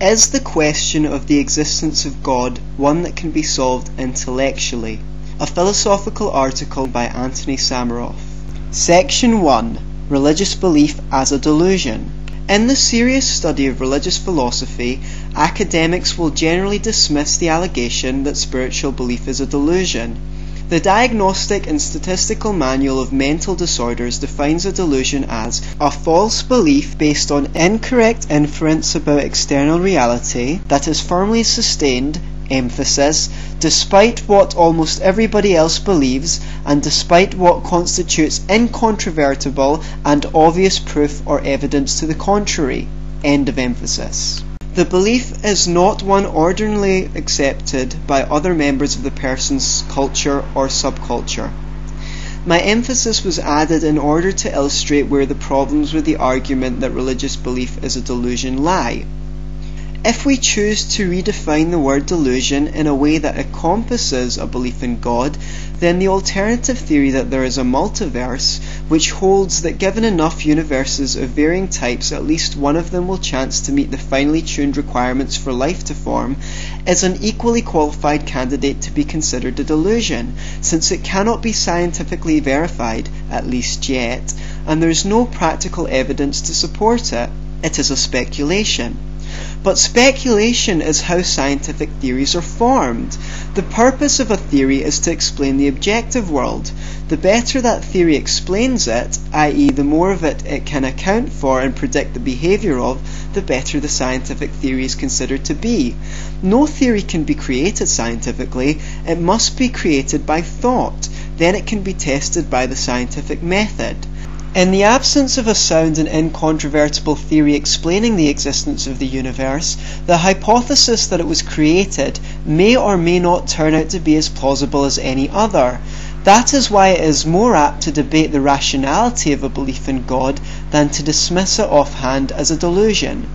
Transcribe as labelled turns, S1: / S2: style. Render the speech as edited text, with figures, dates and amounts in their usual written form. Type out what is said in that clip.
S1: Is the question of the existence of God one that can be solved intellectually? A philosophical article by Anthony Samaroff. Section 1. Religious belief as a delusion. In the serious study of religious philosophy, academics will generally dismiss the allegation that spiritual belief is a delusion. The Diagnostic and Statistical Manual of Mental Disorders defines a delusion as a false belief based on incorrect inference about external reality that is firmly sustained, emphasis, despite what almost everybody else believes and despite what constitutes incontrovertible and obvious proof or evidence to the contrary, end of emphasis. The belief is not one ordinarily accepted by other members of the person's culture or subculture. My emphasis was added in order to illustrate where the problems with the argument that religious belief is a delusion lie. If we choose to redefine the word delusion in a way that encompasses a belief in God, then the alternative theory that there is a multiverse, which holds that given enough universes of varying types, at least one of them will chance to meet the finely tuned requirements for life to form, is an equally qualified candidate to be considered a delusion, since it cannot be scientifically verified, at least yet, and there is no practical evidence to support it. It is a speculation. But speculation is how scientific theories are formed. The purpose of a theory is to explain the objective world. The better that theory explains it, i.e. the more of it can account for and predict the behaviour of, the better the scientific theory is considered to be. No theory can be created scientifically, it must be created by thought. Then it can be tested by the scientific method. In the absence of a sound and incontrovertible theory explaining the existence of the universe, the hypothesis that it was created may or may not turn out to be as plausible as any other. That is why it is more apt to debate the rationality of a belief in God than to dismiss it offhand as a delusion.